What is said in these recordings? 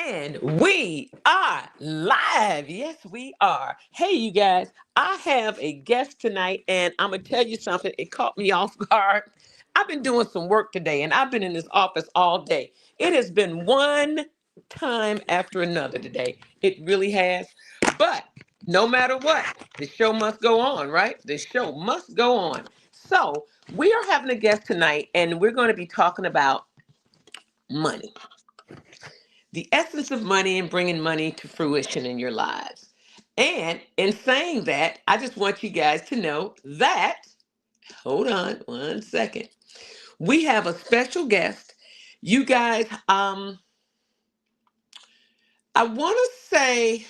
And we are live. Yes, we are. Hey, you guys, I have a guest tonight, and I'm going to tell you something. It caught me off guard. I've been doing some work today, and I've been in this office all day. It has been one time after another today. It really has. But no matter what, the show must go on, right? The show must go on. So, we are having a guest tonight, and we're going to be talking about money, the essence of money and bringing money to fruition in your lives. And in saying that, I just want you guys to know that, hold on one second, we have a special guest. You guys, I want to say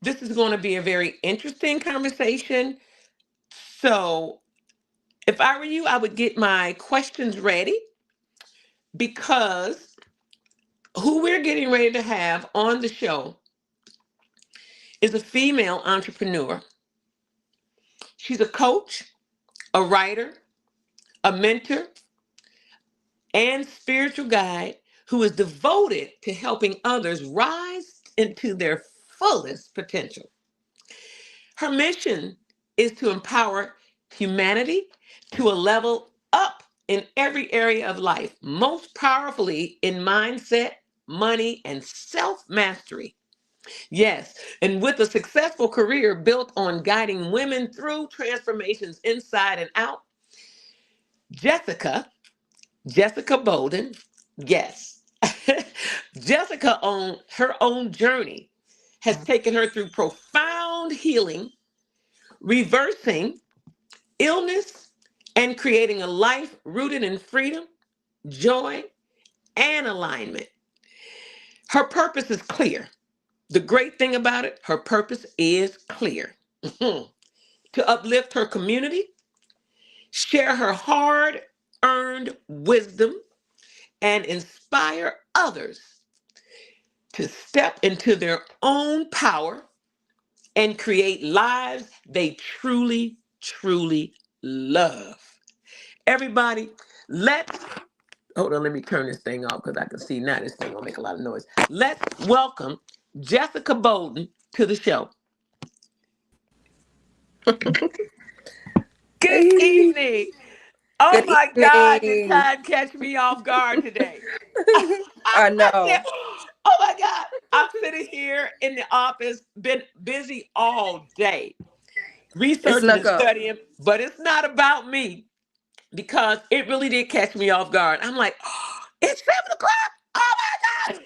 this is going to be a very interesting conversation. So if I were you, I would get my questions ready because who we're getting ready to have on the show is a female entrepreneur. She's a coach, a writer, a mentor, and spiritual guide who is devoted to helping others rise into their fullest potential. Her mission is to empower humanity to a level up in every area of life, most powerfully in mindset, money, and self mastery. Yes, and with a successful career built on guiding women through transformations inside and out, Jessica, Jessica Bolden, yes, Jessica on her own journey has taken her through profound healing, reversing illness, and creating a life rooted in freedom, joy, and alignment. Her purpose is clear. The great thing about it, her purpose is clear. To uplift her community, share her hard earned wisdom, and inspire others to step into their own power and create lives they truly, truly love. Everybody, let's hold on, let me turn this thing off because I can see now this thing will make a lot of noise. Let's welcome Jessica Bolden to the show. Good Hey, evening. Oh good my God, did evening. time catch me off guard today? I I said, know. oh my God, I'm sitting here in the office, been busy all day, It researching snuck and up. studying, but it's not about me because it really did catch me off guard. I'm like, oh, it's 7 o'clock. Oh my God,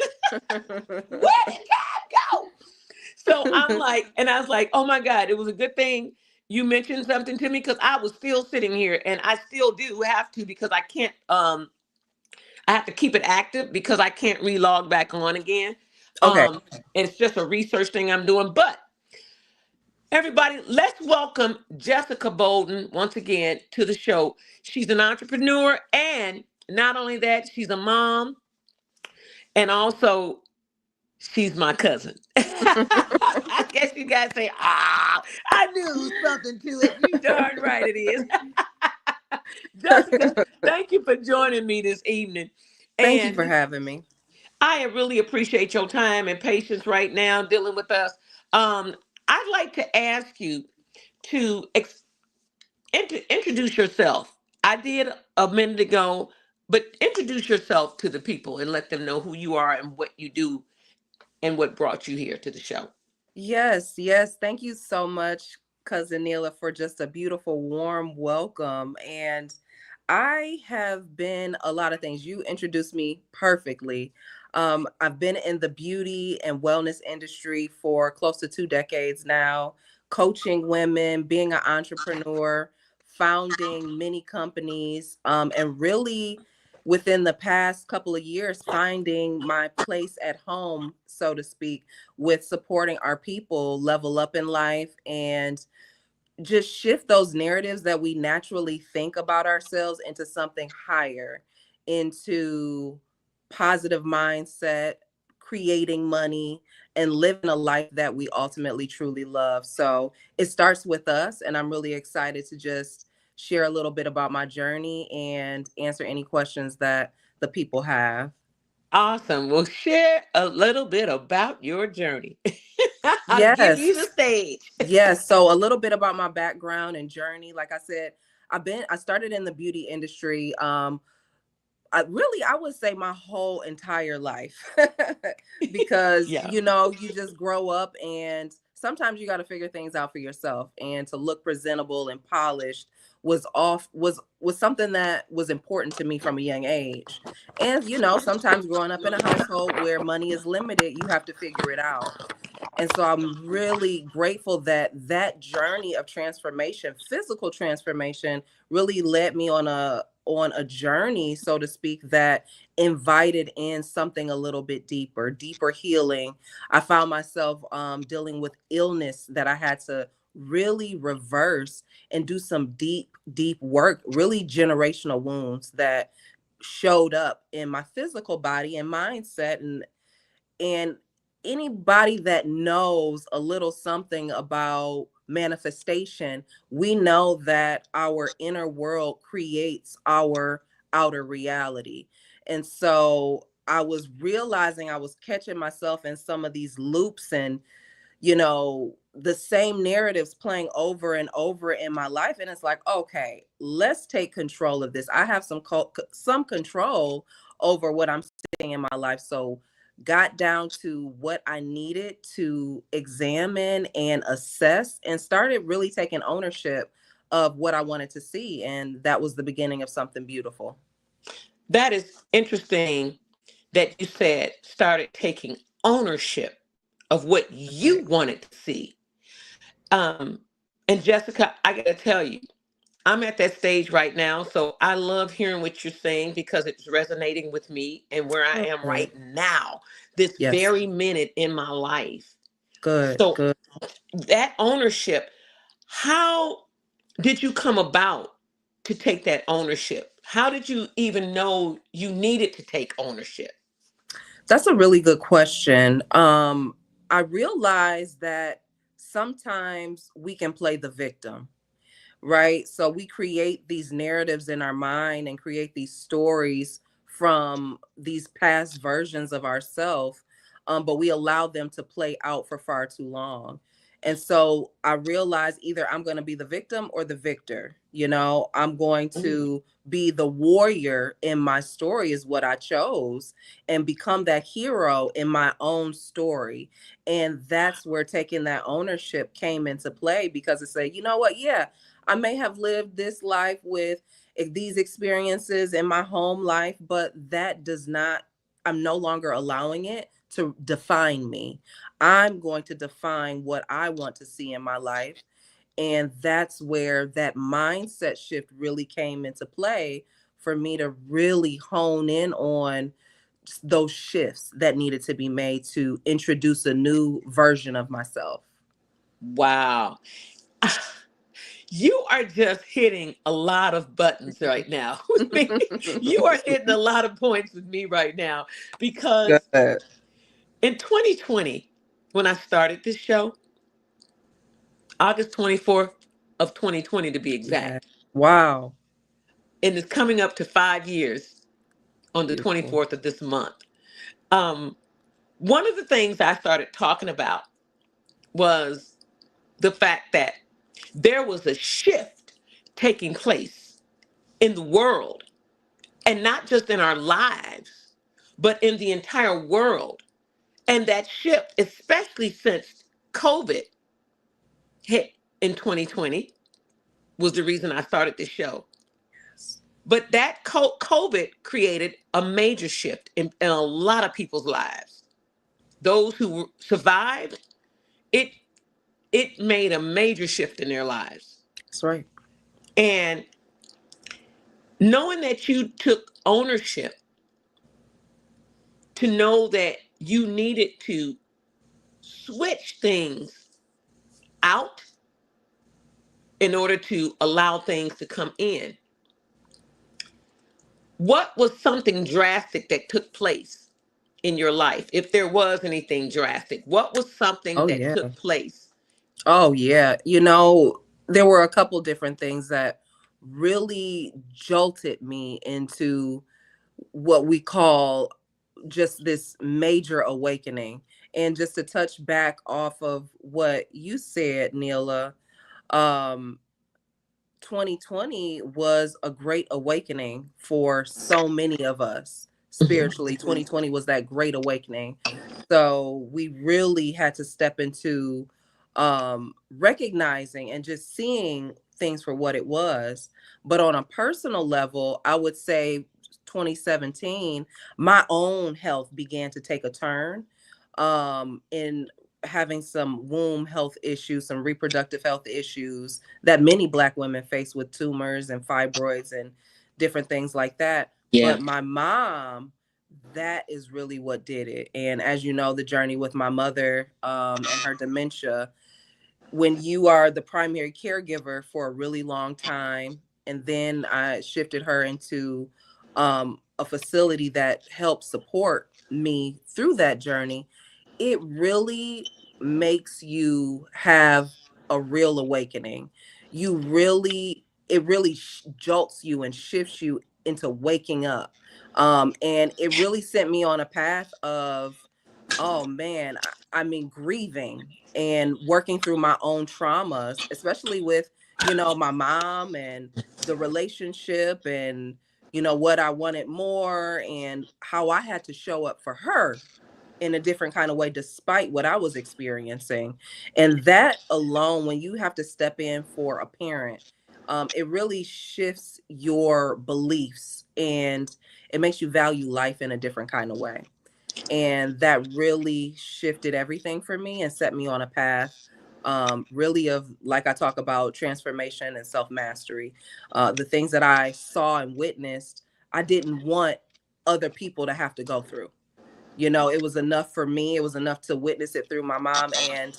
where did time go? So I'm like, and I was like, oh my God, it was a good thing you mentioned something to me because I was still sitting here and I still do have to because I can't I have to keep it active because I can't relog back on again. Okay. Um it's just a research thing I'm doing. But everybody, let's welcome Jessica Bolden once again to the show. She's an entrepreneur, and not only that, she's a mom, and also she's my cousin. I guess you guys say, I knew there was something to it. You darn right it is. Jessica, thank you for joining me this evening. Thank you And for having me. I really appreciate your time and patience right now dealing with us. Um, I'd like to ask you to introduce yourself. I did a minute ago, but introduce yourself to the people and let them know who you are and what you do and what brought you here to the show. Yes, yes. Thank you so much, Cousin Neela, for just a beautiful, warm welcome. And I have been a lot of things. You introduced me perfectly. I've been in the beauty and wellness industry for close to 2 decades now, coaching women, being an entrepreneur, founding many companies, and really within the past couple of years, finding my place at home, so to speak, with supporting our people level up in life and just shift those narratives that we naturally think about ourselves into something higher, into positive mindset, creating money, and living a life that we ultimately truly love. So it starts with us, and I'm really excited to just share a little bit about my journey and answer any questions that the people have. Awesome. Well, share a little bit about your journey. I'll give you the Yes. stage. Yes. So a little bit about my background and journey. Like I said, I started in the beauty industry. I would say my whole entire life because Yeah. you just grow up and sometimes you got to figure things out for yourself, and to look presentable and polished was something that was important to me from a young age. And sometimes growing up in a household where money is limited, you have to figure it out. And so I'm really grateful that that journey of transformation, physical transformation, really led me on a journey, so to speak, that invited in something a little bit deeper healing. I found myself dealing with illness that I had to really reverse and do some deep work, really generational wounds that showed up in my physical body and mindset. And anybody that knows a little something about manifestation, we know that our inner world creates our outer reality. And so I was realizing I was catching myself in some of these loops, and the same narratives playing over and over in my life. And it's like, okay, let's take control of this. I have some control over what I'm seeing in my life. So got down to what I needed to examine and assess, and started really taking ownership of what I wanted to see. And that was the beginning of something beautiful. That is interesting that you said started taking ownership of what you Right. wanted to see. Um, and Jessica, I got to tell you, I'm at that stage right now. So I love hearing what you're saying because it's resonating with me and where I am Good. right now, this Yes. very minute in my life. Good. So Good. that ownership, how did you come about to take that ownership? How did you even know you needed to take ownership? That's a really good question. I realize that sometimes we can play the victim, right? So we create these narratives in our mind and create these stories from these past versions of ourselves, but we allow them to play out for far too long. And so I realize either I'm going to be the victim or the victor. I'm going Ooh, to be the warrior in my story, is what I chose, and become that hero in my own story. And that's where taking that ownership came into play, because it said, you know what? Yeah, I may have lived this life with these experiences in my home life, but that does not, I'm no longer allowing it to define me. I'm going to define what I want to see in my life. And that's where that mindset shift really came into play for me to really hone in on those shifts that needed to be made to introduce a new version of myself. wow. You are just hitting a lot of buttons right now with me. You are hitting a lot of points with me right now because Good. in 2020, when I started this show, August 24th of 2020 to be Yeah. exact, Wow. and it's coming up to 5 years on the Beautiful. 24th of this month. Um, One of the things I started talking about was the fact that there was a shift taking place in the world, and not just in our lives, but in the entire world. And that shift, especially since COVID hit in 2020, was the reason I started this show. Yes. But that COVID created a major shift in a lot of people's lives. Those who survived, it it made a major shift in their lives. That's right. And knowing that you took ownership to know that you needed to switch things out in order to allow things to come in. What was something drastic that took place in your life? If there was anything drastic, what was something Oh that yeah. took place? Oh yeah. There were a couple different things that really jolted me into what we call just this major awakening. And just to touch back off of what you said, Neela, um, 2020 was a great awakening for so many of us Mhm. spiritually. 2020 was that great awakening. So we really had to step into recognizing and just seeing things for what it was. But on a personal level, I would say 2017, my own health began to take a turn in having some womb health issues, some reproductive health issues that many Black women face with tumors and fibroids and different things like that. Yeah. But my mom, that is really what did it. And as you know, the journey with my mother and her dementia, when you are the primary caregiver for a really long time, and then I shifted her into a facility that helped support me through that journey, it really makes you have a real awakening. It really jolts you and shifts you into waking up. And it really sent me on a path of, oh man, I mean, grieving and working through my own traumas, especially with, my mom and the relationship and, what I wanted more and how I had to show up for her in a different kind of way despite what I was experiencing. And that alone, when you have to step in for a parent, it really shifts your beliefs and it makes you value life in a different kind of way. And that really shifted everything for me and set me on a path, really, of, like I talk about, transformation and self-mastery. The things that I saw and witnessed, I didn't want other people to have to go through. It was enough for me. It was enough to witness it through my mom. And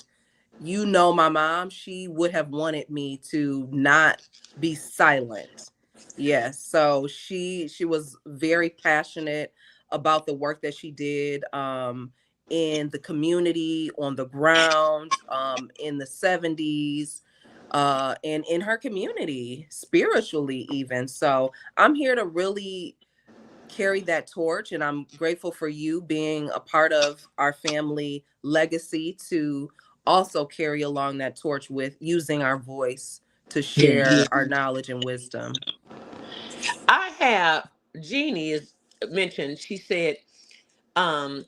my mom, she would have wanted me to not be silent. Yes. So she was very passionate about the work that she did in the community, on the ground, in the 70s, and in her community, spiritually even. So I'm here to really carry that torch, and I'm grateful for you being a part of our family legacy to also carry along that torch with using our voice to Yeah. share our knowledge and wisdom. I have Jeannie is mentioned. She said, um,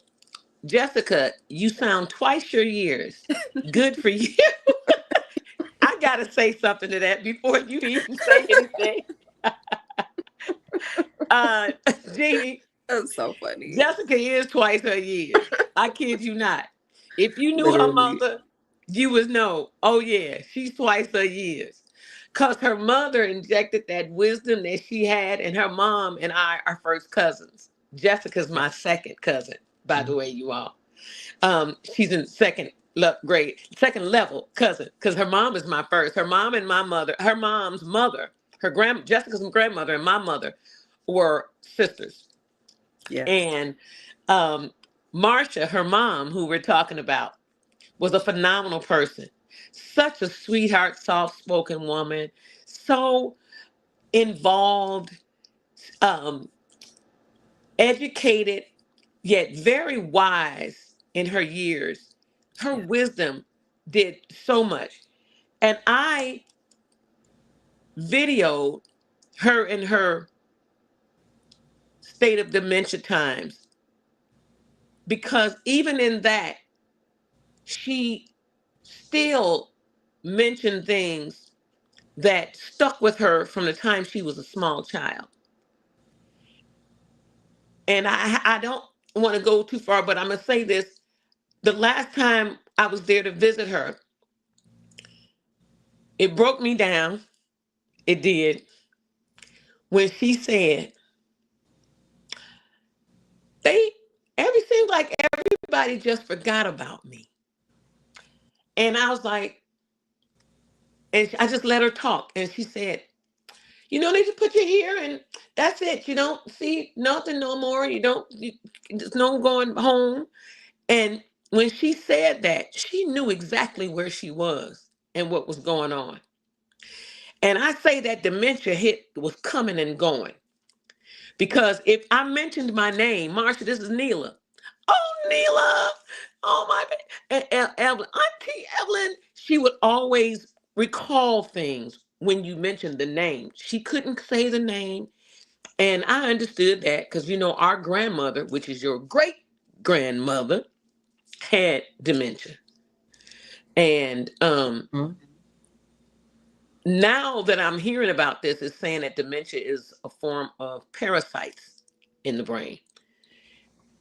Jessica, you sound twice your years. Good for you. I gotta say something to that before you even say anything. Uh, Jeannie, That's so funny. Jessica is twice her years. I kid you not. If you knew her Literally. mother, you would know, oh yeah, she's twice her years. Because her mother injected that wisdom that she had, and her mom and I are first cousins. Jessica's my second cousin, by the way, you all. She's in grade, second level cousin, because her mom is my first. Her mom and my mother, her mom's mother, Jessica's grandmother and my mother were sisters. Yes. And um, Marcia, her mom, who we're talking about, was a phenomenal person. Such a sweetheart, soft spoken woman, so involved, um, educated, yet very wise in her years. Her Yeah. wisdom did so much. And I videoed her in her state of dementia times because even in that, she still mentioned things that stuck with her from the time she was a small child. And I don't want to go too far, but I'm going to say this. The last time I was there to visit her, it broke me down. It did. When she said, they, seemed like everybody just forgot about me. And I was like, and I just let her talk. And she said, they just put you here and that's it. You don't see nothing no more. There's no going home. And when she said that, she knew exactly where she was and what was going on. And I say that dementia hit was coming and going Because if I mentioned my name, Marsha, this is Neela. Oh, Neela. Oh, my Evelyn. Auntie Evelyn. She would always recall things when you mentioned the name. She couldn't say the name. And I understood that because, our grandmother, which is your great grandmother, had dementia. And Mhm. now that I'm hearing about this, is saying that dementia is a form of parasites in the brain.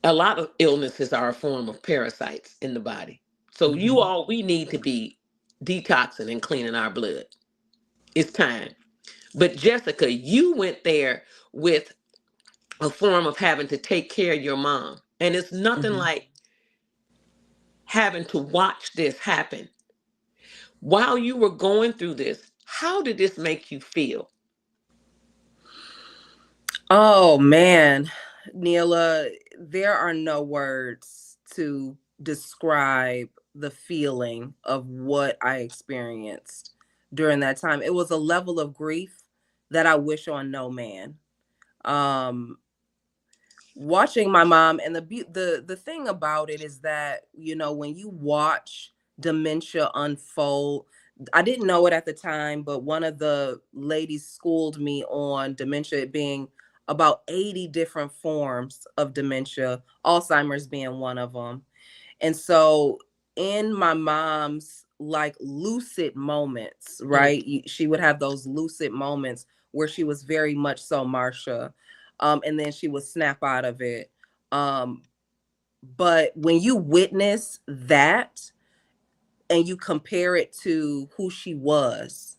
A lot of illnesses are a form of parasites in the body. So Mhm. we need to be detoxing and cleaning our blood. It's time. But Jessica, you went there with a form of having to take care of your mom. And it's nothing Mhm. like having to watch this happen. While you were going through this, how did this make you feel? Oh man, Neela, there are no words to describe the feeling of what I experienced during that time. It was a level of grief that I wish on no man. Um, Watching my mom, and the thing about it is that, when you watch dementia unfold, I didn't know it at the time, but one of the ladies schooled me on dementia being about 80 different forms of dementia, Alzheimer's being one of them. And so in my mom's like lucid moments, Mm, right? She would have those lucid moments where she was very much so Marsha. And then she would snap out of it. Um, but when you witness that and you compare it to who she was,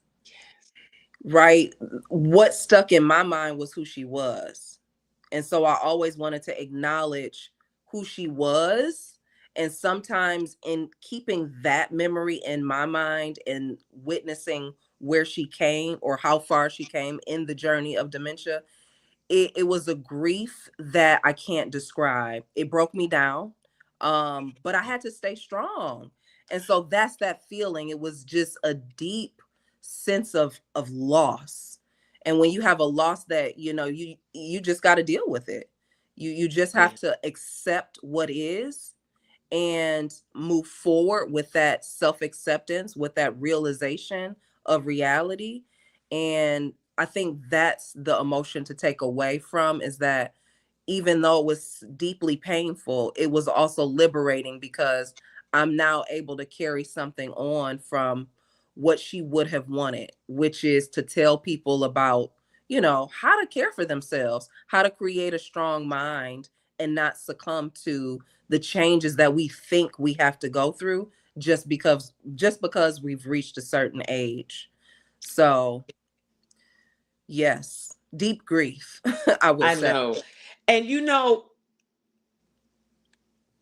right? What stuck in my mind was who she was. And so I always wanted to acknowledge who she was. And sometimes in keeping that memory in my mind and witnessing where she came or how far she came in the journey of dementia, it was a grief that I can't describe. It broke me down. But I had to stay strong. And so that's that feeling. It was just a deep sense of loss. And when you have a loss that, you just got to deal with it. You just yeah, have to accept what is and move forward with that self acceptance, with that realization of reality. And I think that's the emotion to take away from, is that even though it was deeply painful, it was also liberating because I'm now able to carry something on from what she would have wanted, which is to tell people about, how to care for themselves, how to create a strong mind and not succumb to the changes that we think we have to go through just because we've reached a certain age. So, yes, deep grief, I would I say. know. And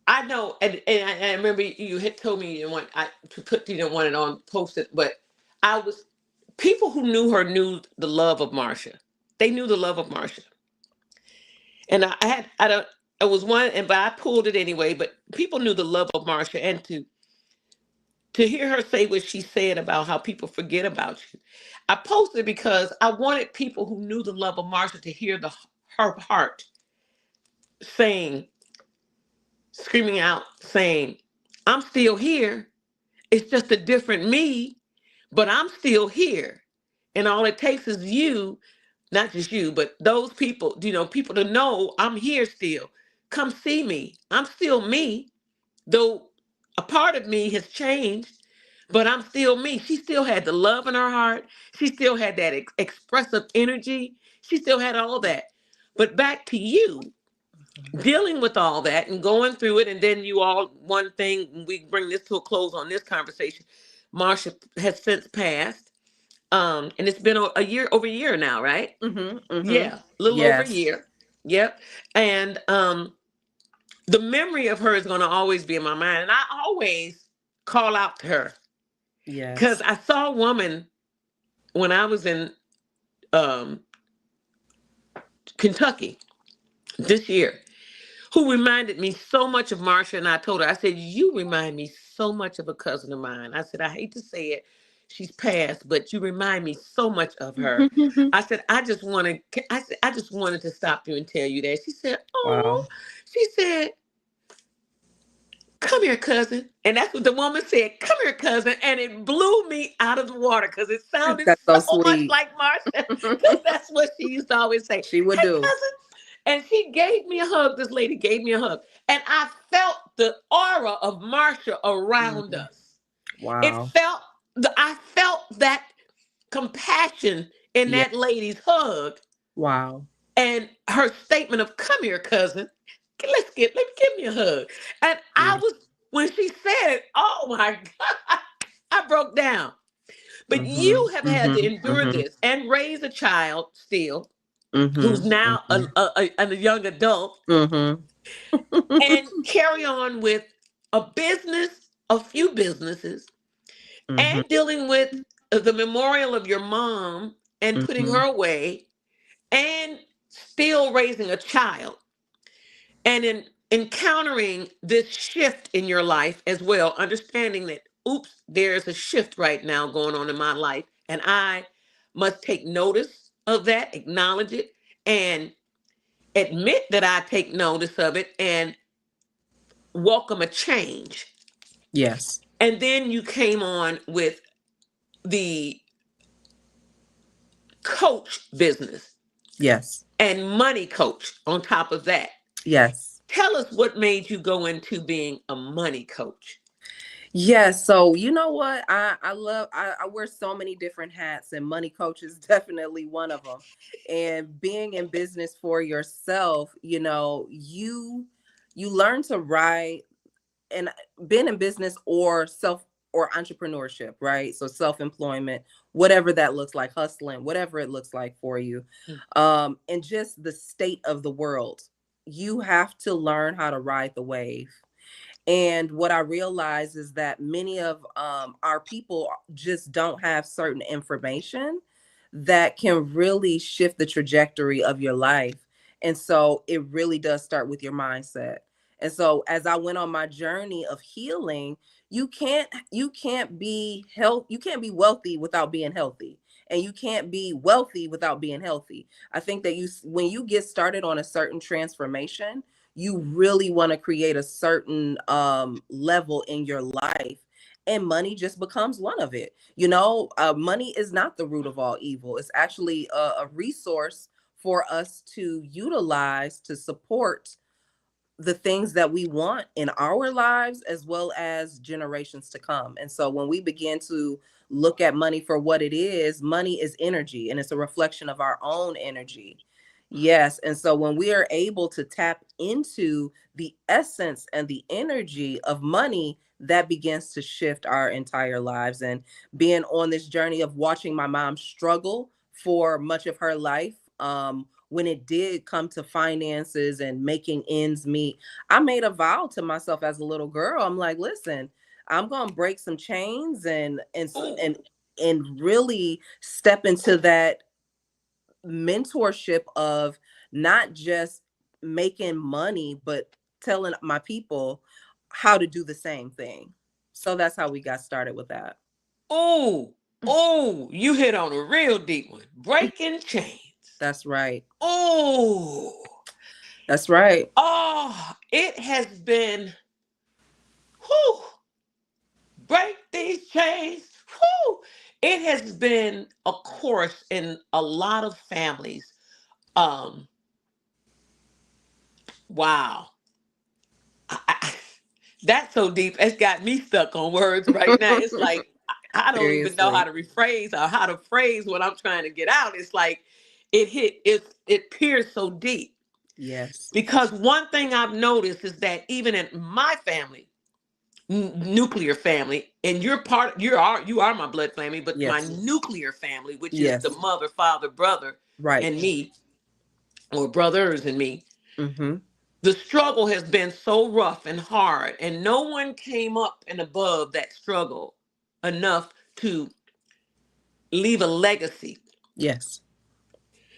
I know, and I remember you had told me you didn't want to put, you didn't want it on post it, but I was people who knew her knew the love of Marsha. They knew the love of Marsha, and I don't. It was one, and but I pulled it anyway. But people knew the love of Marsha, and to hear her say what she said about how people forget about you, I posted because I wanted people who knew the love of Marsha to hear her heart saying, screaming out, saying, "I'm still here. It's just a different me, but I'm still here. And all it takes is you, not just you, but those people, people to know I'm here still. Come see me. I'm still me, though a part of me has changed, but I'm still me." She still had the love in her heart. She still had that expressive energy. She still had all that. But back to you, dealing with all that and going through it, and then you all, one thing, we bring this to a close on this conversation. Marsha has since passed, and it's been a year, over a year now, right? Mm-hmm, mm-hmm. Yeah, a little over a Yes. year. Yep. And the memory of her is going to always be in my mind, and I always call out to her because Yes. I saw a woman when I was in um, Kentucky this year who reminded me so much of Marsha. And I told her, I said, "You remind me so much of a cousin of mine." I said, "I hate to say it. she's passed, but you remind me so much of her. I said, I just wanted to stop you and tell you that. She said, oh, Wow. she said, come here, cousin. And that's what the woman said, come here, cousin. And it blew me out of the water because it sounded That's so so much sweet. like Marsha, because that's what she used to always say. She would Hey, do. cousin. And she gave me a hug. This lady gave me a hug. And I felt the aura of Marsha around Mhm. us. It Wow. felt, I felt that compassion in Yeah. that lady's hug Wow. and her statement of "Come here, cousin, let me give me a hug." And I Beautiful. was when she said it, oh my God, I broke down. But Mhm. you have had to Mhm. endure Mhm. this and raise a child still who's Mhm. now Mhm. a young adult Mhm. and carry on with a business, a few businesses, Mhm. and dealing with the memorial of your mom and putting her Mhm. away and still raising a child and in encountering this shift in your life as well, understanding that, oops, there's a shift right now going on in my life, and I must take notice of that, acknowledge it, and admit that I take notice of it and welcome a change. Yes. And then you came on with the coach business Yes. and money coach on top of that. Yes. Tell us what made you go into being a money coach. Yes. So you know what? I love I wear so many different hats, and money coach is definitely one of them. And being in business for yourself, you learn to ride, and being in business or entrepreneurship, right? So self-employment, whatever that looks like, hustling, whatever it looks like for you. And just the state of the world. You have to learn how to ride the wave. And what I realize is that many of our people just don't have certain information that can really shift the trajectory of your life. And so it really does start with your mindset. And so as I went on my journey of healing, you can't be wealthy without being healthy. And you can't be wealthy without being healthy. I think that when you get started on a certain transformation, you really want to create a certain level in your life, and money just becomes one of it. Money is not the root of all evil. It's actually a resource for us to utilize to support the things that we want in our lives as well as generations to come. And so when we begin to look at money for what it is, money is energy, and it's a reflection of our own energy. Yes. And so when we are able to tap into the essence and the energy of money, that begins to shift our entire lives. And being on this journey of watching my mom struggle for much of her life, when it did come to finances and making ends meet, I made a vow to myself as a little girl. I'm like, listen, I'm gonna break some chains Ooh, and really step into that mentorship of not just making money, but telling my people how to do the same thing. So that's how we got started with that. ooh, ooh, you hit on a real deep one. Breaking chains. That's right. Ooh. That's right. Oh, it has been, whew, break these chains. Whew. It has been a course in a lot of families. Um, wow. I, that's so deep. It's got me stuck on words right now. It's like I don't even know how Seriously. to rephrase or how to phrase what I'm trying to get out. It's like it pierced so deep. Yes. Because one thing I've noticed is that even in my family, nuclear family, and you are my blood family, but my Yes. nuclear family, which is the Yes. mother, father, brother, Right. and me, or brothers and me, Mm-hmm. the struggle has been so rough and hard, and no one came up and above that struggle enough to leave a legacy. Yes.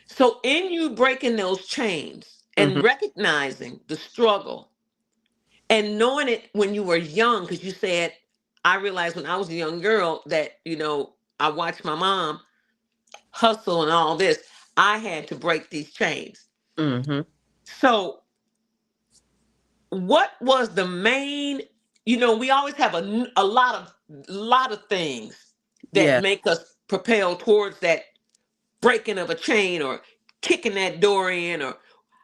So, in you breaking those chains Mm-hmm. and recognizing the struggle and knowing it when you were young, because you said, I realized when I was a young girl that, I watched my mom hustle and all this. I had to break these chains. Mm-hmm. So, what was the main? We always have a lot of things that Yeah. make us propel towards that breaking of a chain or kicking that door in or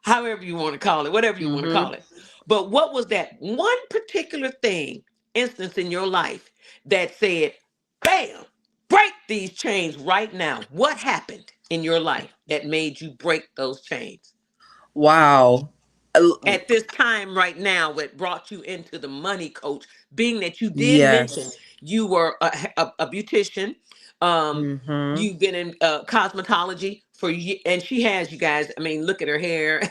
however you want to call it, whatever you want to Mm-hmm. call it. But what was that one particular instance in your life that said, bam, break these chains right now? What happened in your life that made you break those chains? Wow. At this time right now, what brought you into the money coach, being that you did mention Yes. you were a beautician, um Mm-hmm. you've been in cosmetology for and she has, you guys, I mean, look at her hair.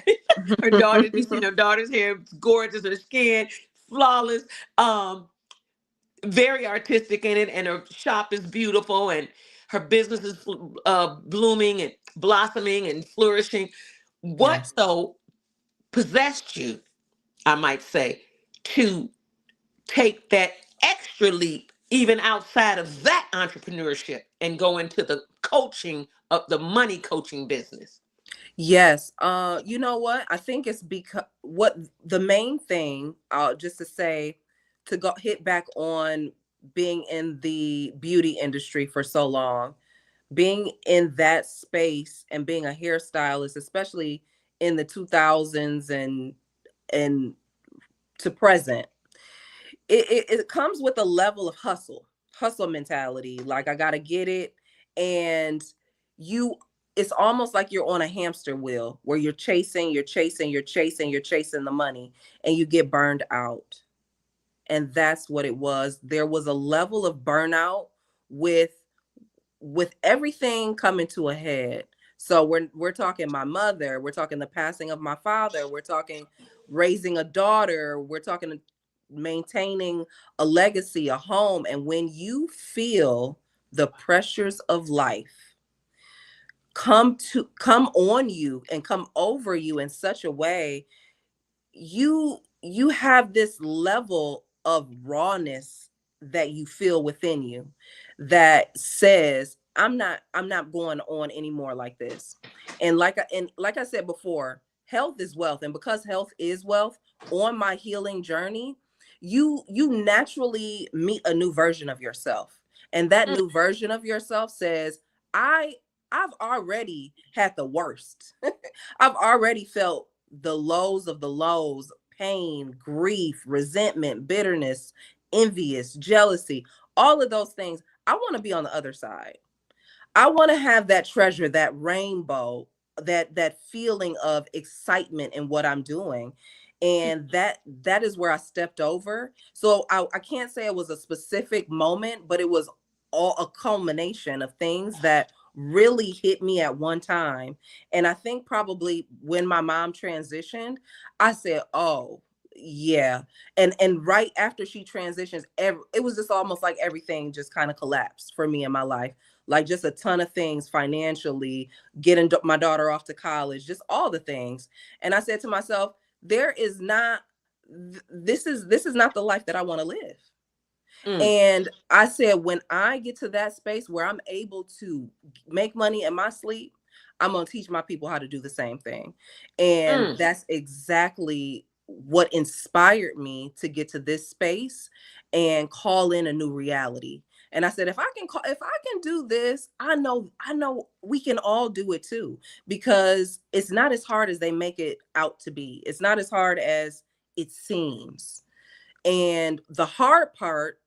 Her daughter, you seen her daughter's hair, it's gorgeous, her skin flawless, um very artistic in it, and her shop is beautiful, and her business is blooming and blossoming and flourishing. What Yes. though possessed you, I might say, to take that extra leap, even outside of that entrepreneurship, and go into the coaching of the money coaching business? Yes. You know what? I think it's because what the main thing, just to say, to go hit back on being in the beauty industry for so long, being in that space and being a hairstylist, especially in the 2000s and to present, it comes with a level of hustle mentality. Like, I gotta get it. And you it's almost like you're on a hamster wheel where you're chasing the money, and you get burned out. And that's what it was. There was a level of burnout with everything coming to a head. So we're talking my mother, we're talking the passing of my father, we're talking raising a daughter, we're talking maintaining a legacy, a home. And when you feel the pressures of life come on you and come over you in such a way, you have this level of rawness that you feel within you that says, I'm not going on anymore like this. And like I said before, health is wealth. And because health is wealth, on my healing journey, you naturally meet a new version of yourself. And that Mm, new version of yourself says, i I've already had the worst. I've already felt the lows of the lows, pain, grief, resentment, bitterness, envious, jealousy, all of those things. I want to be on the other side. I want to have that treasure, that rainbow, that feeling of excitement in what I'm doing. And that is where I stepped over. So I can't say it was a specific moment, but it was all a culmination of things that really hit me at one time. And I think probably when my mom transitioned, I said, "Oh, yeah." And right after she transitions, it was just almost like everything just kind of collapsed for me in my life. Like, just a ton of things financially, getting my daughter off to college, just all the things. And I said to myself, there is not this is not the life that I want to live. mm, And I said, when I get to that space where I'm able to make money in my sleep, I'm going to teach my people how to do the same thing. And mm. that's exactly what inspired me to get to this space and call in a new reality. And I said, if I can do this, I know we can all do it too, because it's not as hard as they make it out to be. It's not as hard as it seems. And the hard part,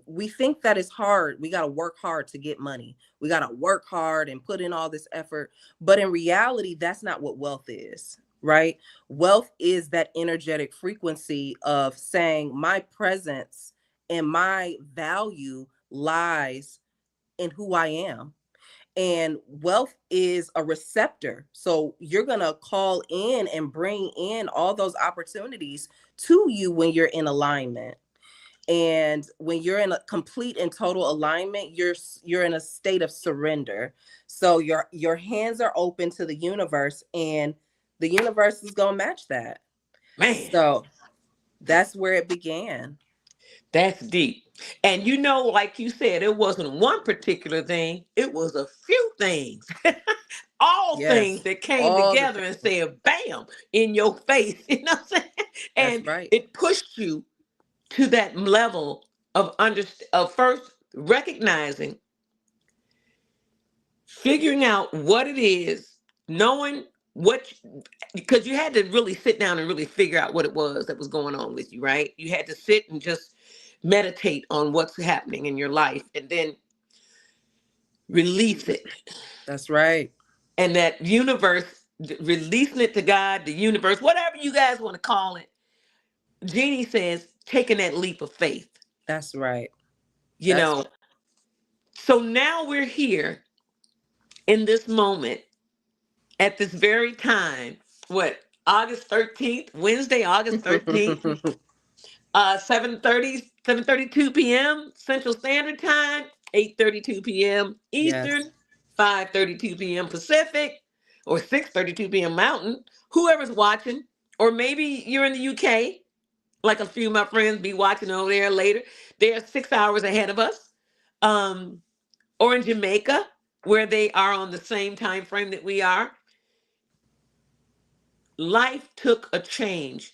we think that it's hard. We got to work hard to get money. We got to work hard and put in all this effort. But in reality, that's not what wealth is, right? Wealth is that energetic frequency of saying, my presence and my value lies in who I am. And wealth is a receptor. So you're going to call in and bring in all those opportunities to you when you're in alignment. And when you're in a complete and total alignment, you're in a state of surrender. So your hands are open to the universe, and the universe is going to match that. Man, So that's where it began. That's deep. And like you said, it wasn't one particular thing, it was a few things. All things Yes. that came All the together and things. said, bam, in your face. You know what I'm saying? That's And right. it pushed you to that level of first recognizing, figuring out what it is, knowing what, because you had to really sit down and really figure out what it was that was going on with you, right? You had to sit and just meditate on what's happening in your life and then release it. That's right. And that universe, releasing it to God, the universe, whatever you guys want to call it. Jeannie says, taking that leap of faith, That's right. you That's know. So now we're here in this moment at this very time, what, August 13th, Wednesday, August 13th, 7:32 p.m. Central Standard Time, 8:32 p.m. yes. Eastern, 5:32 p.m. Pacific, or 6:32 p.m. Mountain, whoever's watching, or maybe you're in the UK, like a few of my friends be watching over there later. They're 6 hours ahead of us. Um, or in Jamaica, where they are on the same time frame that we are. Life took a change.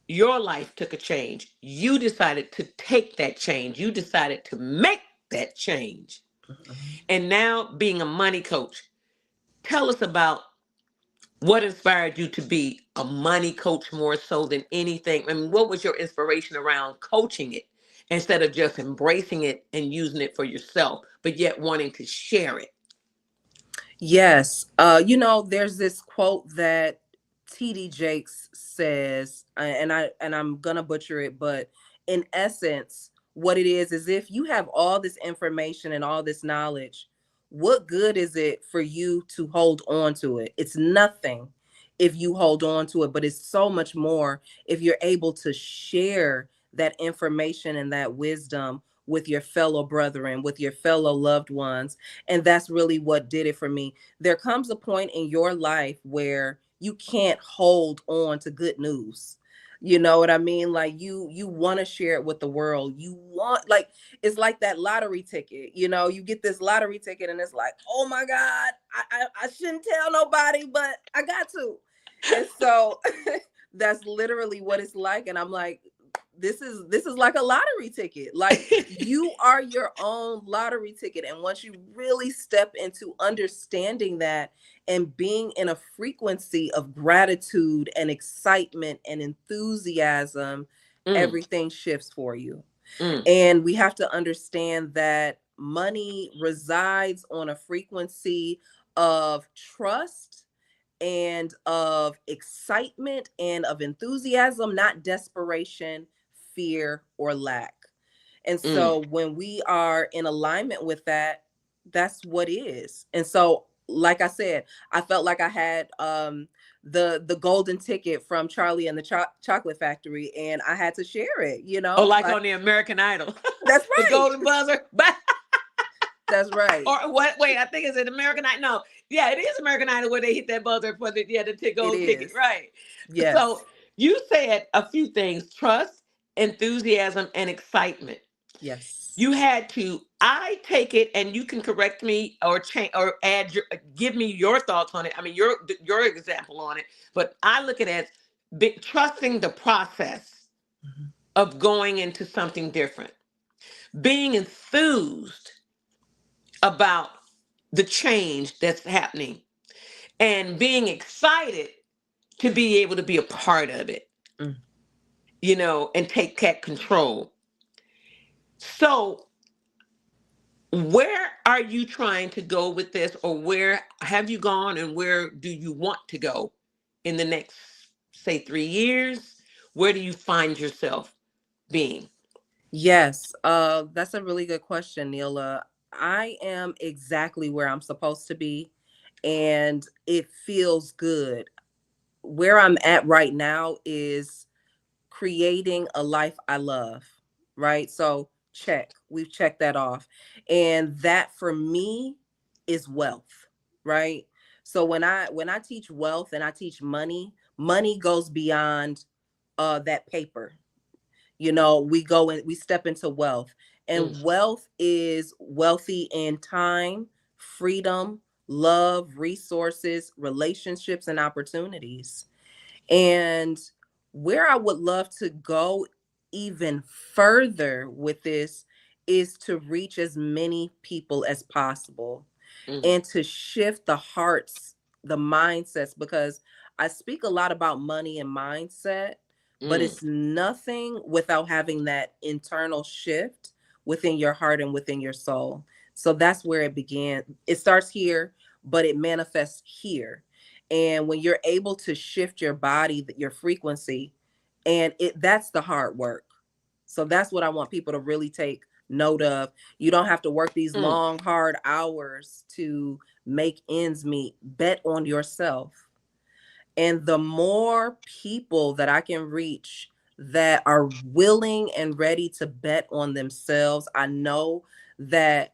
Your life took a change. You decided to take that change. You decided to make that change. Mhm. And now, being a money coach, tell us about what inspired you to be a money coach more so than anything. I mean, what was your inspiration around coaching it instead of just embracing it and using it for yourself, but yet wanting to share it? Yes. There's this quote that TD Jakes says, and I'm gonna butcher it, but in essence, what it is if you have all this information and all this knowledge, what good is it for you to hold on to it? It's nothing if you hold on to it, but it's so much more if you're able to share that information and that wisdom with your fellow brethren, with your fellow loved ones. And that's really what did it for me. There comes a point in your life where you can't hold on to good news. You know what I mean? Like you want to share it with the world. You want, like, it's like that lottery ticket. You get this lottery ticket and it's like, oh my God, I shouldn't tell nobody, but I got to. And so that's literally what it's like. And I'm like, this is like a lottery ticket. Like, you are your own lottery ticket. And once you really step into understanding that and being in a frequency of gratitude and excitement and enthusiasm, Mm, everything shifts for you. mm, And we have to understand that money resides on a frequency of trust and of excitement and of enthusiasm, not desperation, fear, or lack. And mm. so when we are in alignment with that, that's what is. And so, like I said, I felt like I had the golden ticket from Charlie and the Chocolate Factory, and I had to share it, Oh, like like, on the American Idol, that's the right. golden buzzer. That's right. Or what? Wait, I think it's an American Idol. No, yeah, it is American Idol where they hit that buzzer for the It gold ticket, is. right? So Yes. you said a few things: trust, enthusiasm, and excitement. Yes. You had to. I take it, and you can correct me or change or add your, give me your thoughts on it. I mean, your example on it. But I look at it as trusting the process Mhm. of going into something different, being enthused about the change that's happening, and being excited to be able to be a part of it, Mm. and take that control. So, where are you trying to go with this, or where have you gone, and where do you want to go in the next, say, 3 years? Where do you find yourself being? Yes, that's a really good question, Neela. I am exactly where I'm supposed to be, and it feels good. Where I'm at right now is creating a life I love, right? So, we've checked that off. And that for me is wealth, right? So when I teach wealth and I teach money, money goes beyond that paper. we go and we step into wealth. Mm, And wealth is wealthy in time, freedom, love, resources, relationships, and opportunities. And where I would love to go even further with this is to reach as many people as possible mm, and to shift the hearts, the mindsets, because I speak a lot about money and mindset, but mm, it's nothing without having that internal shift within your heart and within your soul. So that's where it began. It starts here, but it manifests here. And when you're able to shift your body, your frequency, and that's the hard work. So that's what I want people to really take note of. You don't have to work these mm, long, hard hours to make ends meet. Bet on yourself. And the more people that I can reach that are willing and ready to bet on themselves, I know that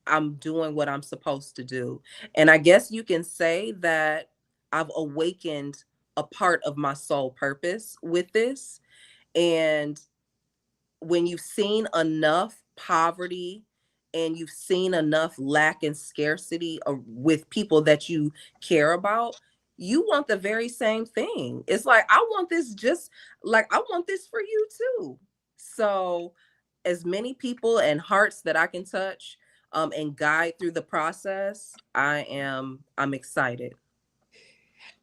I'm doing what I'm supposed to do. And I guess you can say that I've awakened a part of my soul purpose with this. And when you've seen enough poverty and you've seen enough lack and scarcity with people that you care about, you want the very same thing. It's like, I want this just like I want this for you too. So, as many people and hearts that I can touch and guide through the process, I'm excited.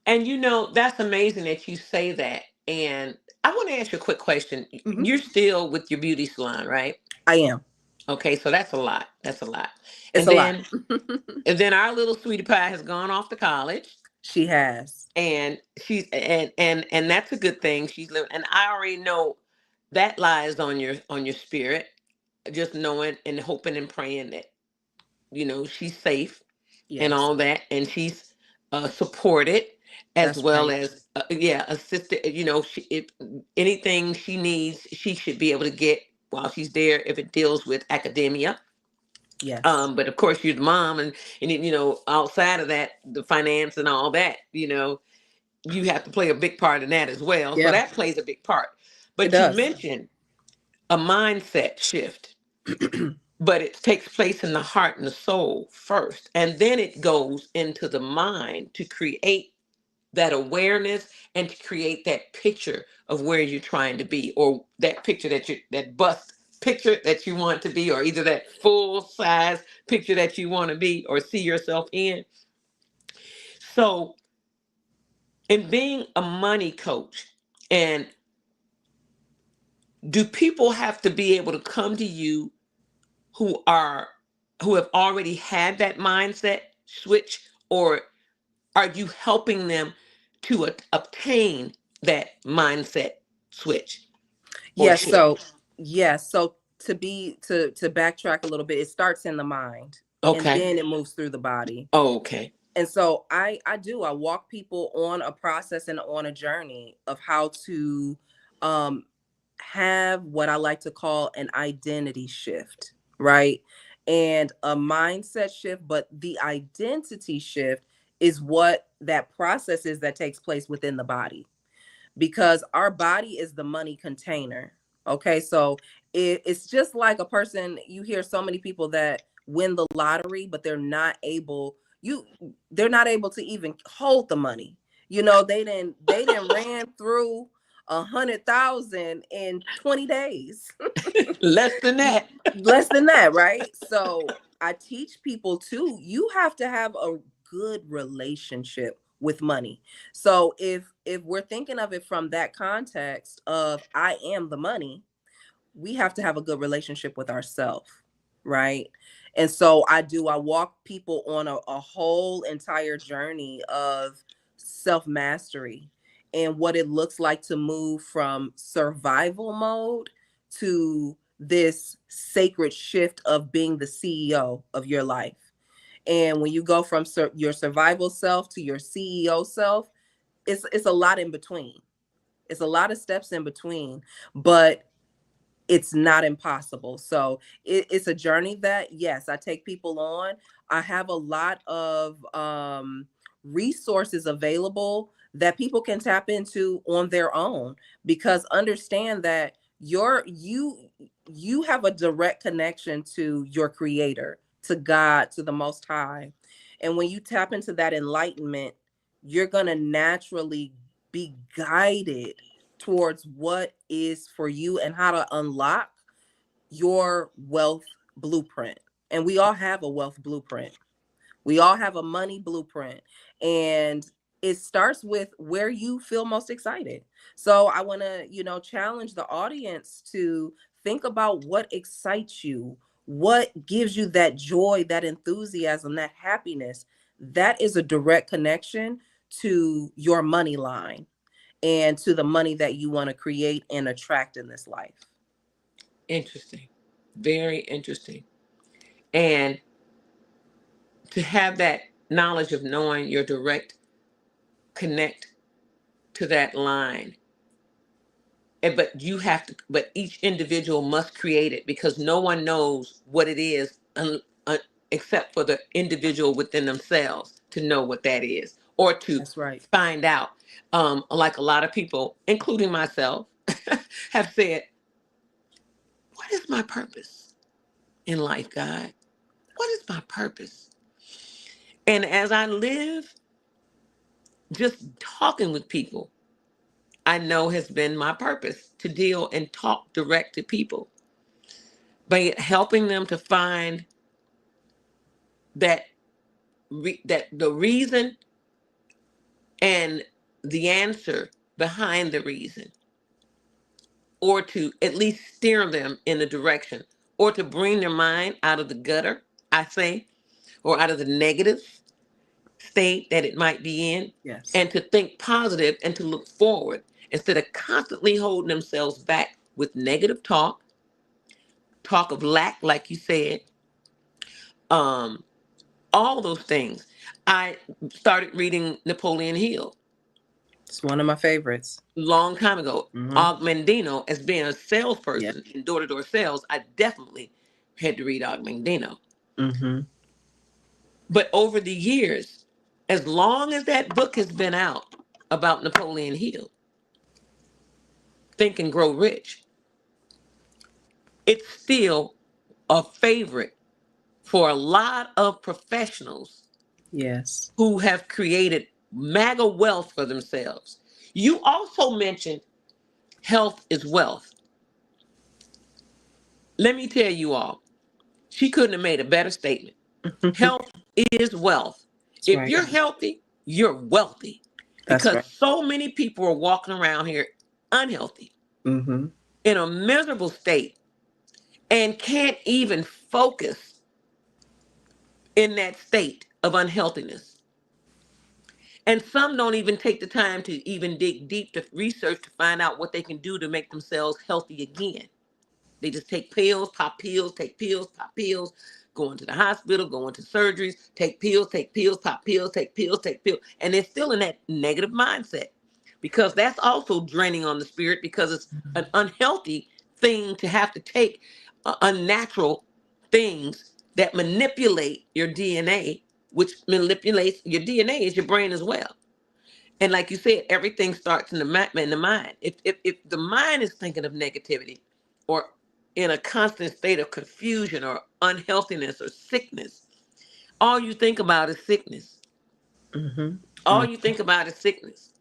and that's amazing that you say that. And I want to ask you a quick question. Mhm. You're still with your beauty salon, right? I am. Okay, so that's a lot. That's a lot. It's And a lot. then and then our little sweetie pie has gone off to college, She has. and and that's a good thing. She's living, and I already know that lies on your spirit, just knowing and hoping and praying that she's safe and Yes. all that, and she's supported, as That's well right. as yeah, assisted. If anything she needs, she should be able to get while she's there, if it deals with academia. Yes. But of course, you're the mom, and outside of that, the finance and all that, you have to play a big part in that as well. So Yeah, that plays a big part. it But you does. mentioned a mindset shift, but it takes place in the heart and the soul first, and then it goes into the mind to create that awareness and to create that picture of where you're trying to be, or that picture that bust picture that you want to be, or either that full size picture that you want to be or see yourself in. So in being a money coach, and do people have to be able to come to you who are who have already had that mindset switch, or are you helping them to obtain that mindset switch or Yes, shift? so yes, so to backtrack a little bit, it starts in the mind and Okay. then it moves through the body. Okay. And so I walk people on a process and on a journey of how to um have what I like to call an identity shift, right? And a mindset shift, but the identity shift is what that process is that takes place within the body, because our body is the money container. Okay, so it's just like a person. You hear so many people that win the lottery, but they're not able to even hold the money. They didn't ran through 100,000 in 20 days. Less than that. Less than that, right? So I teach people too, you have to have a good relationship with money. So if we're thinking of it from that context of I am the money, we have to have a good relationship with ourselves, right? And so I walk people on a whole entire journey of self mastery and what it looks like to move from survival mode to this sacred shift of being the CEO of your life. And when you go from your survival self to your CEO self, it's a lot in between. It's a lot of steps in between, but it's not impossible. So it's a journey that, yes, I take people on. I have a lot of resources available that people can tap into on their own, because understand that You have a direct connection to your creator, to God, to the most high. And when you tap into that enlightenment, you're going to naturally be guided towards what is for you and how to unlock your wealth blueprint. And we all have a wealth blueprint. We all have a money blueprint. And it starts with where you feel most excited. So I want to, challenge the audience to think about what excites you, what gives you that joy, that enthusiasm, that happiness. That is a direct connection to your money line and to the money that you want to create and attract in this life. Interesting. Very interesting. And to have that knowledge of knowing your direct connect to that line. But you have to, but each individual must create it because no one knows what it is except for the individual within themselves to know what that is or to That's right. find out. Like a lot of people, including myself, have said, what is my purpose in life, God? What is my purpose? And as I live, just talking with people, I know has been my purpose to deal and talk direct to people by helping them to find that that the reason and the answer behind the reason, or to at least steer them in a direction, or to bring their mind out of the gutter, I say, or out of the negative state that it might be in, Yes. and to think positive and to look forward instead of constantly holding themselves back with negative talk of lack, like you said, um, all those things. I started reading Napoleon Hill It's one of my favorites. long time ago. Mm-hmm. Og Mandino, as being a Yeah. salesperson in door-to-door sales, I definitely had to read Og Mandino. Mm-hmm. But over the years, as long as that book has been out about Napoleon Hill, Think and Grow Rich, it's still a favorite for a lot of professionals Yes. who have created mega wealth for themselves. You also mentioned health is wealth. Let me tell you all, she couldn't have made a better statement. Health is wealth. That's If right. you're healthy, you're wealthy That's because right. so many people are walking around here unhealthy, Mm-hmm. in a miserable state, and can't even focus in that state of unhealthiness. And some don't even take the time to even dig deep to research to find out what they can do to make themselves healthy again. They just take pills, pop pills, take pills, pop pills, going to the hospital, going to surgeries, take pills, pop pills, take pills, take pills. And they're still in that negative mindset because that's also draining on the spirit because it's an unhealthy thing to have to take unnatural things that manipulate your DNA, which manipulates your DNA is your brain as well. And like you said, everything starts in the mind. If the mind is thinking of negativity or in a constant state of confusion or unhealthiness or sickness, all you think about is sickness. Mm-hmm. All Mm. you think about is sickness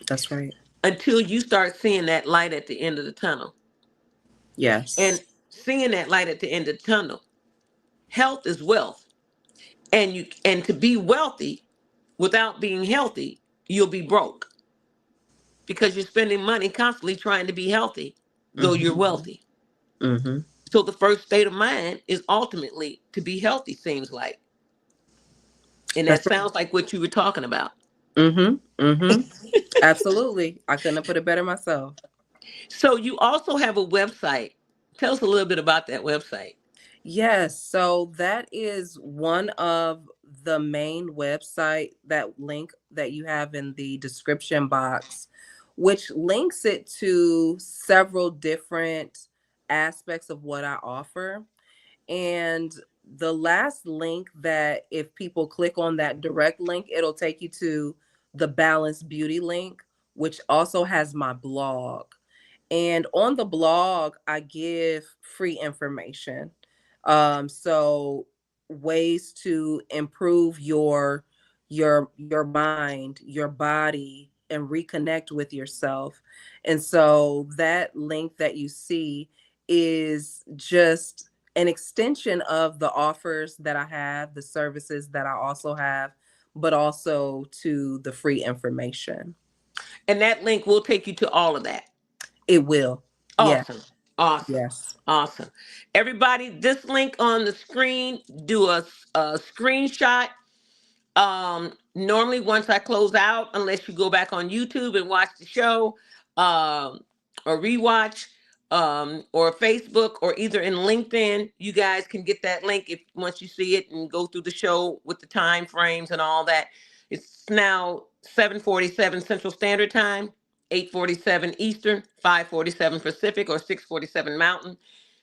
That's right. until you start seeing that light at the end of the tunnel. Yes. And seeing that light at the end of the tunnel, health is wealth. And to be wealthy without being healthy, you'll be broke because you're spending money constantly trying to be healthy, though you're Mm-hmm. wealthy. Mm-hmm. So the first state of mind is ultimately to be healthy, seems like. And That's that right. sounds like what you were talking about. Mm-hmm. Mm-hmm. Absolutely. I couldn't have put it better myself. So you also have a website. Tell us a little bit about that website. Yes, so that is one of the main website, that link that you have in the description box, which links it to several different aspects of what I offer. And the last link, that if people click on that direct link, it'll take you to the Balanced Beauty link, which also has my blog. And on the blog, I give free information. So ways to improve your mind, your body, and reconnect with yourself. And so that link that you see is just an extension of the offers that I have, the services that I also have, but also to the free information. And that link will take you to all of that. It will. Yeah. Awesome. Awesome. Yes. Awesome. Everybody, this link on the screen, do a screenshot. Normally once I close out, unless you go back on YouTube and watch the show, um, or rewatch, or Facebook, or either in LinkedIn, you guys can get that link if once you see it and go through the show with the time frames and all that. It's now 7:47 Central Standard Time, 8:47 Eastern, 5:47 Pacific, or 6:47 Mountain.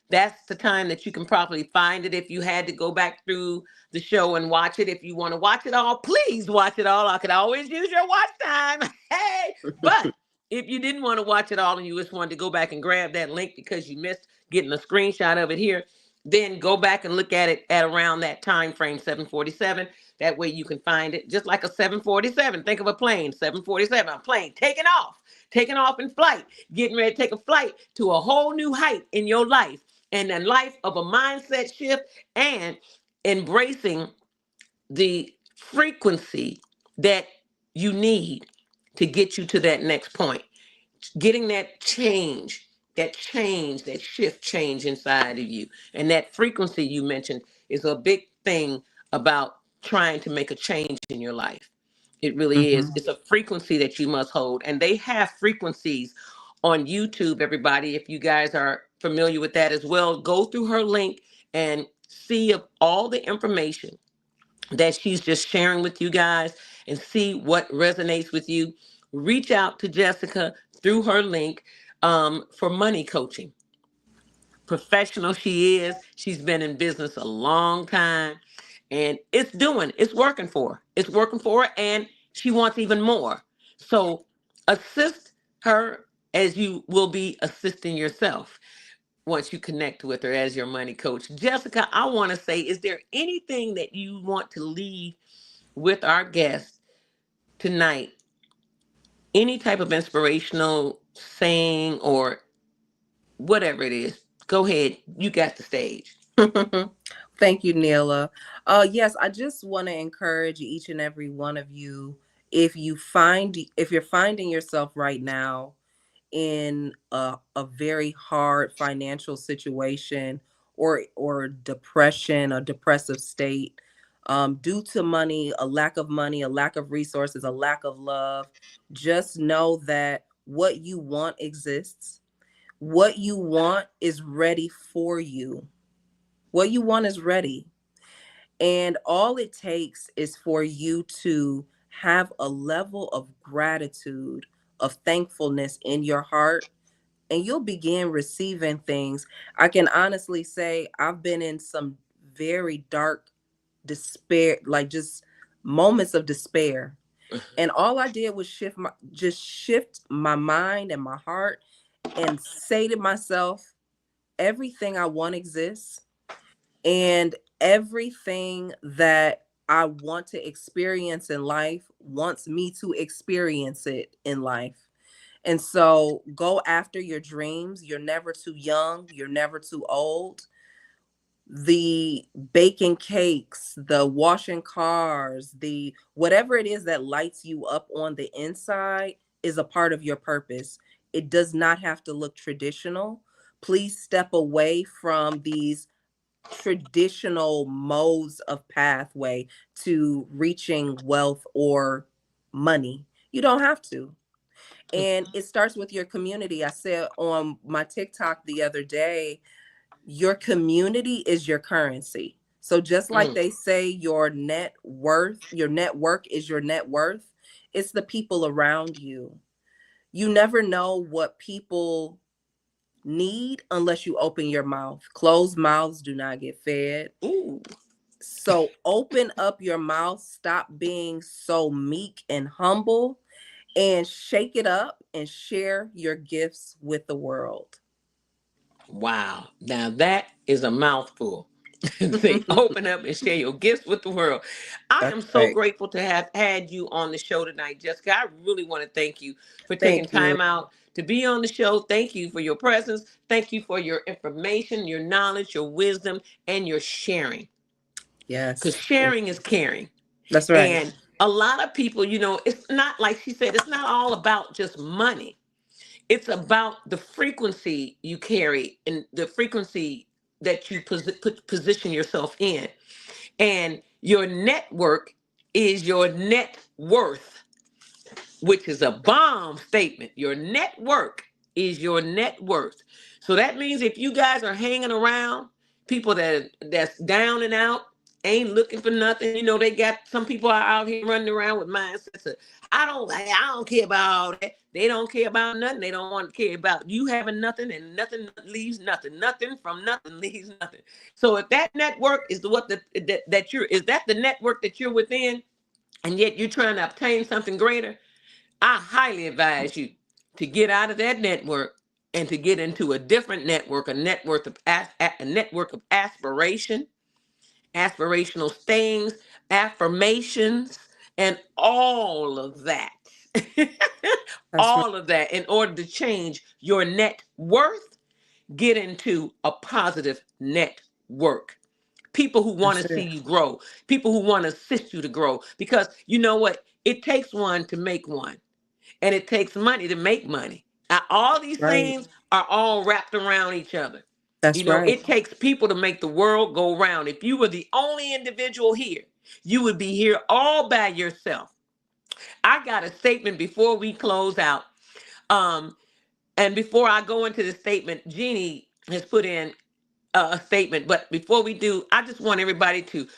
That's the time that you can probably find it. If you had to go back through the show and watch it, if you want to watch it all, please watch it all. I could always use your watch time. Hey, but if you didn't want to watch it all and you just wanted to go back and grab that link because you missed getting a screenshot of it here, then go back and look at it at around that time frame, 7:47. That way you can find it just like a 7:47. Think of a plane, 7:47, a plane taking off in flight, getting ready to take a flight to a whole new height in your life, and a life of a mindset shift, and embracing the frequency that you need to get you to that next point. Getting that shift change inside of you. And that frequency you mentioned is a big thing about trying to make a change in your life. It really is. Mhm. It's a frequency that you must hold. And they have frequencies on YouTube, everybody. If you guys are familiar with that as well, go through her link and see of all the information that she's just sharing with you guys and see what resonates with you. Reach out to Jessica through her link, for money coaching. Professional she is. She's been in business a long time, and it's working for her. It's working for her, and she wants even more. So assist her as you will be assisting yourself once you connect with her as your money coach. Jessica, I want to say, is there anything that you want to leave with our guests tonight? Any type of inspirational saying or whatever it is? Go ahead. You got the stage. Thank you, Neela. Yes, I just want to encourage each and every one of you. If you're finding yourself right now in a very hard financial situation, or depression, a depressive state, due to money, a lack of resources, a lack of love, just know that what you want exists. What you want is ready for you. What you want is ready. And all it takes is for you to have a level of gratitude, of thankfulness in your heart, and you'll begin receiving things. I can honestly say I've been in some very dark despair, like just moments of despair. And all I did was shift my mind and my heart and say to myself, everything I want exists, and everything that I want to experience in life wants me to experience it in life. And so go after your dreams. You're never too young, you're never too old. The baking cakes, the washing cars, the whatever it is that lights you up on the inside is a part of your purpose. It does not have to look traditional. Please step away from these traditional modes of pathway to reaching wealth or money. You don't have to. And it starts with your community. I said on my TikTok the other day, your community is your currency. So just like Mm. they say your network is your net worth, it's the people around you. You never know what people need unless you open your mouth. Closed mouths do not get fed. Ooh. So open up your mouth, stop being so meek and humble, and shake it up and share your gifts with the world. Wow. Now that is a mouthful. Say, open up and share your gifts with the world. I That's am so right. grateful to have had you on the show tonight, Jessica. I really want to thank you for taking Thank you. time out to be on the show. Thank you for your presence. Thank you for your information, your knowledge, your wisdom, and your sharing. Because Yes. sharing is caring. That's right. And a lot of people, it's not like she said, it's not all about just money. It's about the frequency you carry and the frequency that you position yourself in. And your network is your net worth, which is a bomb statement. Your network is your net worth. So that means if you guys are hanging around people that's down and out, ain't looking for nothing, they got some people are out here running around with mindsets of, I don't care about all that. They don't care about nothing. They don't want to care about you having nothing, and nothing leaves nothing. Nothing from nothing leaves nothing. So if that network is that you're is that the network that you're within, and yet you're trying to obtain something greater, I highly advise you to get out of that network and to get into a different network, a network of aspiration, aspirational things, affirmations, and all of that. That's right. All of that in order to change your net worth, get into a positive network. People who want That's to see it. you grow, people who want to assist you to grow. Because you know what? It takes one to make one, and it takes money to make money. Now, all these Right. things are all wrapped around each other. That's right. It takes people to make the world go round. If you were the only individual here, you would be here all by yourself. I got a statement before we close out. Um, and before I go into the statement, Jeannie has put in a statement. But before we do, I just want everybody to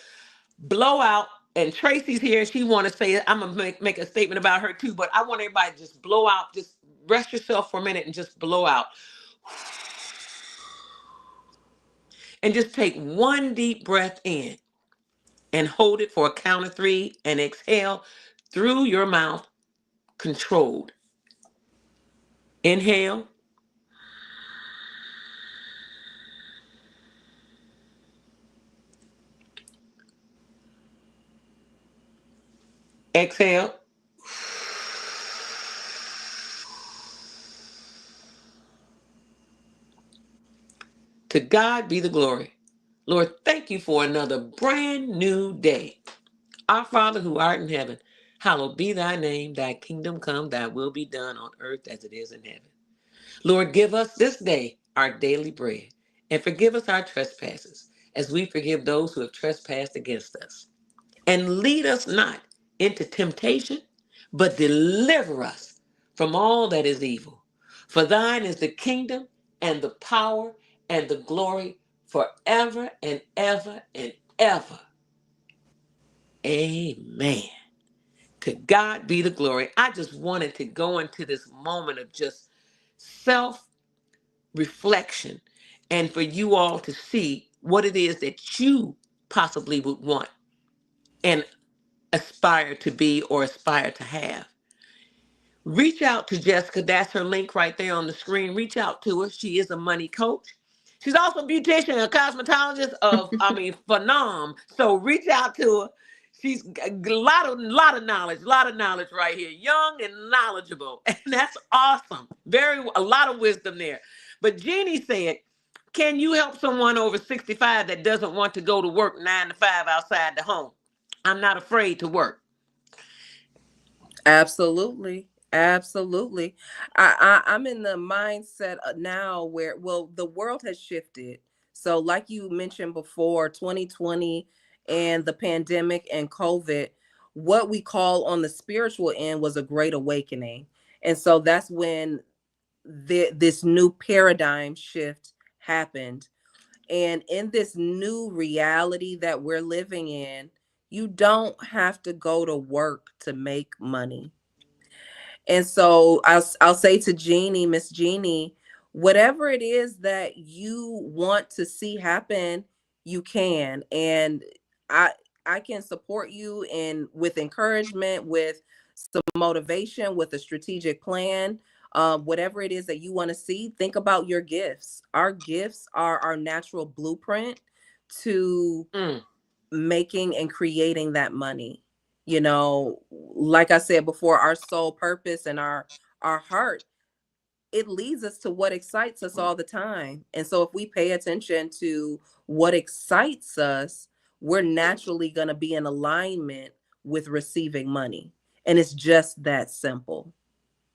blow out. And Tracy's here. She want to say, I'm gonna make a statement about her too. But I want everybody to just blow out. Just rest yourself for a minute and just blow out, and just take one deep breath in and hold it for a count of three, and exhale through your mouth, controlled. Inhale, exhale. To God be the glory. Lord, thank you for another brand new day. Our Father who art in heaven, hallowed be thy name. Thy kingdom come, thy will be done on earth as it is in heaven. Lord, give us this day our daily bread, and forgive us our trespasses, as we forgive those who have trespassed against us. And lead us not into temptation, but deliver us from all that is evil. For thine is the kingdom and the power and the glory forever and ever and ever. Amen. To God be the glory. I just wanted to go into this moment of just self reflection, and for you all to see what it is that you possibly would want and aspire to be or aspire to have. Reach out to Jessica. That's her link right there on the screen. Reach out to her. She is a money coach. She's also a beautician, a cosmetologist phenom. So reach out to her. She's a lot of knowledge right here. Young and knowledgeable. And that's awesome. A lot of wisdom there. But Jeannie said, can you help someone over 65 that doesn't want to go to work 9 to 5 outside the home? I'm not afraid to work. Absolutely. Absolutely. I'm in the mindset now where, well, the world has shifted. So like you mentioned before, 2020 and the pandemic and COVID, what we call on the spiritual end was a great awakening. And so that's when this new paradigm shift happened. And in this new reality that we're living in, you don't have to go to work to make money. And so I'll say to Jeannie, Miss Jeannie, whatever it is that you want to see happen, you can. And I I can support you in with encouragement, with some motivation, with a strategic plan, whatever it is that you want to see, think about your gifts. Our gifts are our natural blueprint to Mm. making and creating that money. You know, like I said before, our sole purpose and our heart, it leads us to what excites us all the time. And so if we pay attention to what excites us, we're naturally going to be in alignment with receiving money. And it's just that simple.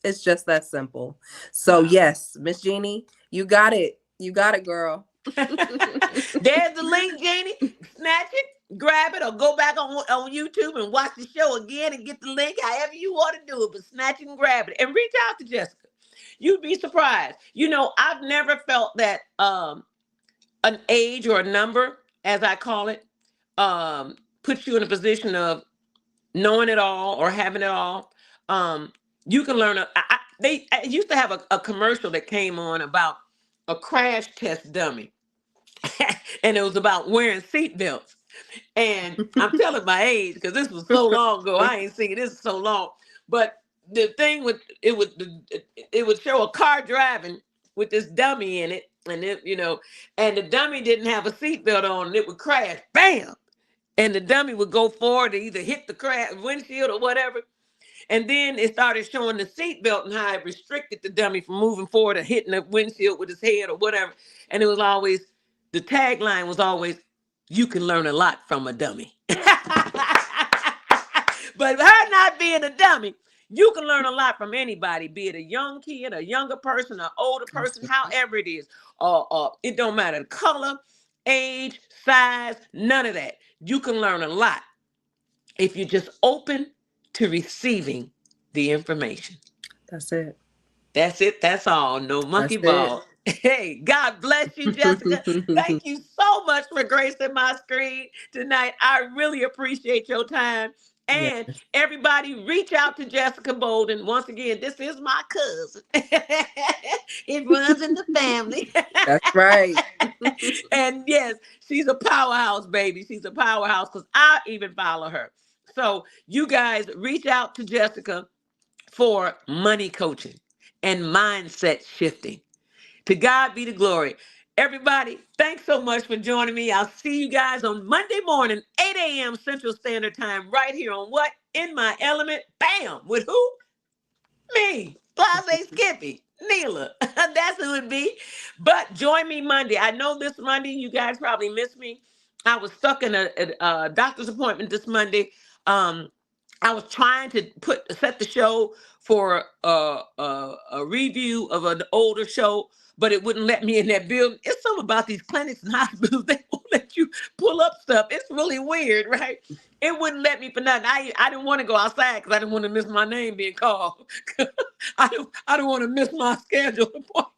It's just that simple. So Wow. yes, Miss Jeannie, you got it. You got it, girl. There's the link, Jeannie. Snatch it, grab it, or go back on YouTube and watch the show again and get the link, however you want to do it. But snatch it and grab it. And reach out to Jessica. You'd be surprised. You know, I've never felt that an age or a number, as I call it, puts you in a position of knowing it all or having it all. Um, you can learn. I used to have a commercial that came on about a crash test dummy, and it was about wearing seatbelts. And I'm telling my age because this was so long ago. I ain't seen this so long. But the thing with it would show a car driving with this dummy in it, and and the dummy didn't have a seatbelt on, and it would crash, bam, and the dummy would go forward to either hit the crash windshield or whatever. And then it started showing the seatbelt and how it restricted the dummy from moving forward or hitting the windshield with his head or whatever. And it was always, the tagline was always, you can learn a lot from a dummy. But her not being a dummy, you can learn a lot from anybody, be it a young kid, a younger person, an older person, however it is. It don't matter. Color, age, size, none of that. You can learn a lot if you're just open to receiving the information. That's it. That's it. That's all. No That's monkey it. ball. Hey, God bless you, Jessica. Thank you so much for gracing my screen tonight. I really appreciate your time. Yes, And everybody, reach out to Jessica Bolden. Once again, this is my cousin. It runs in the family. that's right. And yes, she's a powerhouse, baby. She's a powerhouse because I even follow her. So you guys reach out to Jessica for money coaching and mindset shifting. To God be the glory. Everybody, thanks so much for joining me. I'll see you guys on Monday morning, 8 a.m. Central Standard Time, right here on What? In My Element. Bam! With who? Me, Blase Skippy, Neela. That's who it be. But join me Monday. I know this Monday you guys probably missed me. I was stuck in a doctor's appointment this Monday. Um, I was trying to set the show for a review of an older show, but it wouldn't let me in that building. It's something about these clinics and hospitals, they won't let you pull up stuff. It's really weird, right? It wouldn't let me for nothing. I didn't want to go outside because I didn't want to miss my name being called. I don't want to miss my schedule appointment.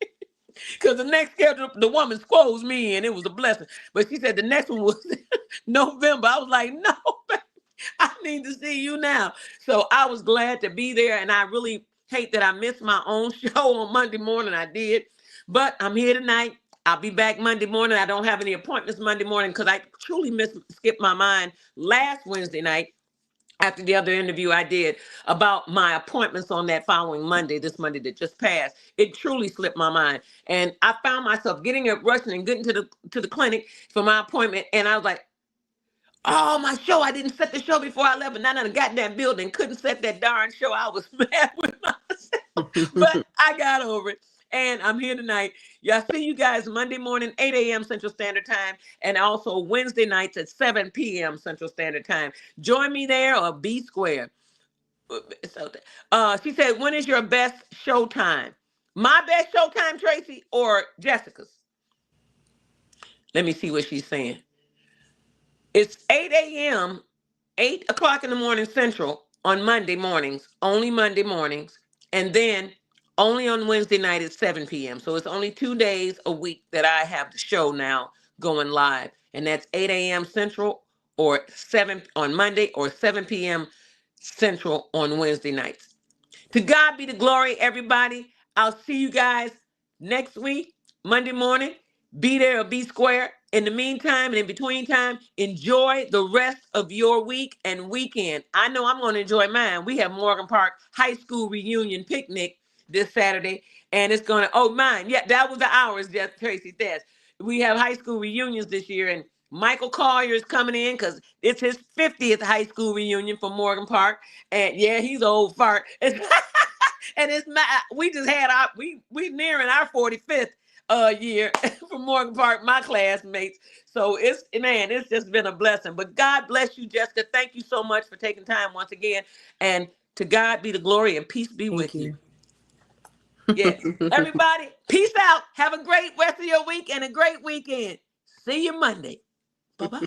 Because the next schedule, the woman squoze me and it was a blessing. But she said the next one was November. I was like, no, baby, I need to see you now. So I was glad to be there. And I really hate that I missed my own show on Monday morning. I did. But I'm here tonight. I'll be back Monday morning. I don't have any appointments Monday morning because I truly skipped my mind last Wednesday night after the other interview I did about my appointments on that following Monday, this Monday that just passed. It truly slipped my mind. And I found myself getting up, rushing and getting to the clinic for my appointment. And I was like, oh, my show. I didn't set the show before I left. And I done got that building. Couldn't set that darn show. I was mad with myself. But I got over it. And I'm here tonight. Yeah, I see you guys Monday morning, 8 a.m. Central Standard Time, and also Wednesday nights at 7 p.m. Central Standard Time. Join me there or be square. So, she said, when is your best showtime? My best showtime, Tracy, or Jessica's? Let me see what she's saying. It's 8 a.m., 8 o'clock in the morning Central on Monday mornings, only Monday mornings. And then only on Wednesday night at 7 p.m. So it's only 2 days a week that I have the show now going live. And that's 8 a.m. Central or 7 on Monday or 7 p.m. Central on Wednesday nights. To God be the glory, everybody. I'll see you guys next week, Monday morning. Be there or be square. In the meantime and in between time, enjoy the rest of your week and weekend. I know I'm going to enjoy mine. We have Morgan Park High School reunion picnic this Saturday, and it's going to, oh, mine. Yeah, that was the hours, just Tracy says. We have high school reunions this year, and Michael Collier is coming in because it's his 50th high school reunion for Morgan Park. And yeah, he's an old fart. And it's my, we just had our, we nearing our 45th year from Morgan Park, my classmates. So it's, man, it's just been a blessing. But God bless you, Jessica. Thank you so much for taking time once again. And to God be the glory and peace be Thank with you. you. Yes. Everybody, peace out. Have a great rest of your week and a great weekend. See you Monday. Bye-bye.